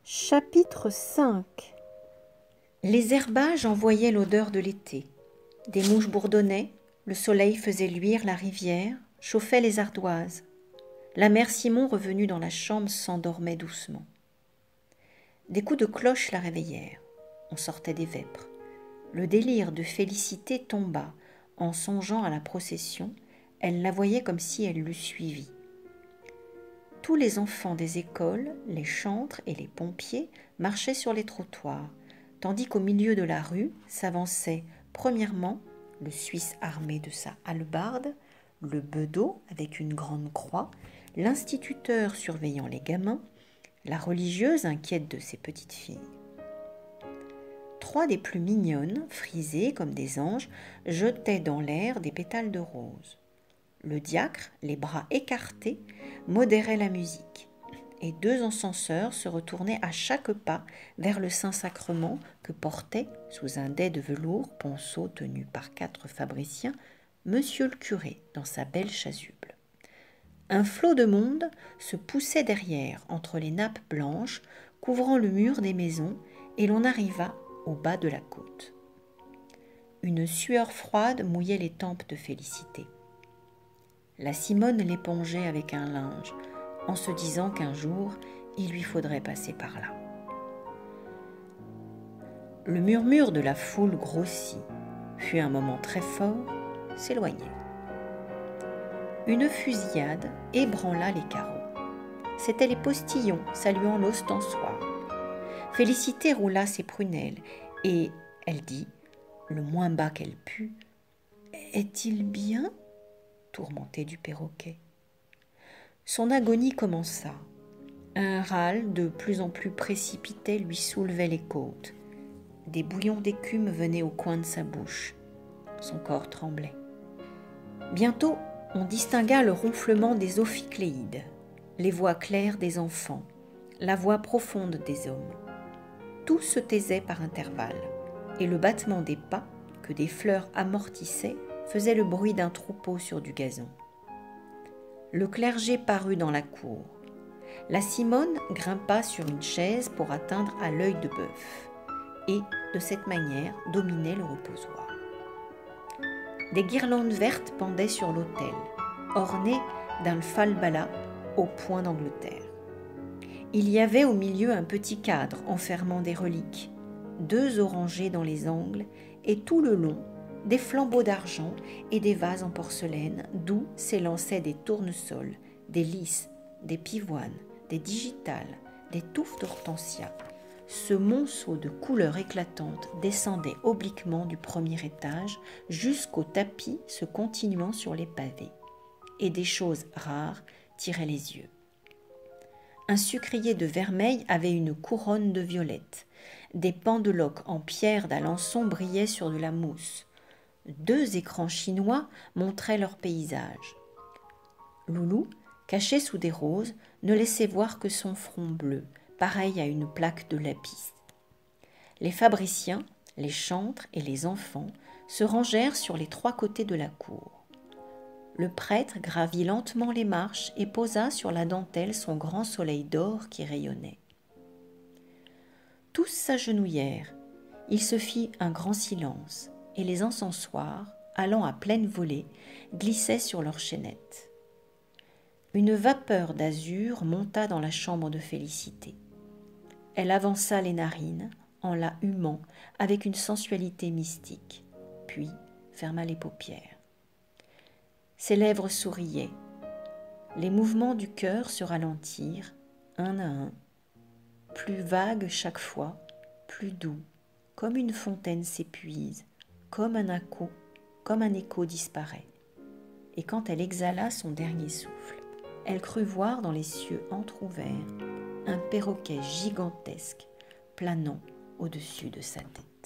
Chapitre 5. Les herbages envoyaient l'odeur de l'été. Des mouches bourdonnaient, le soleil faisait luire la rivière, chauffait les ardoises. La mère Simon, revenue dans la chambre, s'endormait doucement. Des coups de cloche la réveillèrent. On sortait des vêpres. Le délire de Félicité tomba. En songeant à la procession, elle la voyait comme si elle l'eût suivie. Tous les enfants des écoles, les chantres et les pompiers marchaient sur les trottoirs, tandis qu'au milieu de la rue s'avançaient premièrement le Suisse armé de sa hallebarde, le bedeau avec une grande croix, l'instituteur surveillant les gamins, la religieuse inquiète de ses petites filles. Trois des plus mignonnes, frisées comme des anges, jetaient dans l'air des pétales de rose. Le diacre, les bras écartés, modérait la musique, et deux encenseurs se retournaient à chaque pas vers le Saint-Sacrement que portait, sous un dais de velours ponceau tenu par 4 fabriciens, monsieur le curé dans sa belle chasuble. Un flot de monde se poussait derrière, entre les nappes blanches, couvrant le mur des maisons, et l'on arriva au bas de la côte. Une sueur froide mouillait les tempes de Félicité. La Simone l'épongeait avec un linge, en se disant qu'un jour, il lui faudrait passer par là. Le murmure de la foule grossit, fut un moment très fort, s'éloignait. Une fusillade ébranla les carreaux. C'étaient les postillons saluant l'ostensoir. Félicité roula ses prunelles et elle dit, le moins bas qu'elle put, « Est-il bien ?» tourmentée du perroquet. Son agonie commença. Un râle de plus en plus précipité lui soulevait les côtes. Des bouillons d'écume venaient au coin de sa bouche. Son corps tremblait. Bientôt, on distingua le ronflement des ophicléides, les voix claires des enfants, la voix profonde des hommes. Tout se taisait par intervalles, et le battement des pas, que des fleurs amortissaient, faisait le bruit d'un troupeau sur du gazon. Le clergé parut dans la cour. La Simone grimpa sur une chaise pour atteindre à l'œil de bœuf, et, de cette manière, dominait le reposoir. Des guirlandes vertes pendaient sur l'autel, ornées d'un falbala au point d'Angleterre. Il y avait au milieu un petit cadre enfermant des reliques, 2 orangers dans les angles, et tout le long, des flambeaux d'argent et des vases en porcelaine d'où s'élançaient des tournesols, des lys, des pivoines, des digitales, des touffes d'hortensia. Ce monceau de couleurs éclatantes descendait obliquement du premier étage jusqu'au tapis se continuant sur les pavés, et des choses rares tiraient les yeux. Un sucrier de vermeil avait une couronne de violettes, des pendeloques en pierre d'Alençon brillaient sur de la mousse. 2 écrans chinois montraient leur paysage. Loulou, caché sous des roses, ne laissait voir que son front bleu, pareil à une plaque de lapis. Les fabriciens, les chantres et les enfants se rangèrent sur les 3 côtés de la cour. Le prêtre gravit lentement les marches et posa sur la dentelle son grand soleil d'or qui rayonnait. Tous s'agenouillèrent. Il se fit un grand silence, et les encensoirs, allant à pleine volée, glissaient sur leurs chaînettes. Une vapeur d'azur monta dans la chambre de Félicité. Elle avança les narines, en la humant avec une sensualité mystique, puis ferma les paupières. Ses lèvres souriaient. Les mouvements du cœur se ralentirent, un à un, plus vagues chaque fois, plus doux, comme une fontaine s'épuise, comme un écho disparaît. Et quand elle exhala son dernier souffle, elle crut voir dans les cieux entr'ouverts un perroquet gigantesque planant au-dessus de sa tête.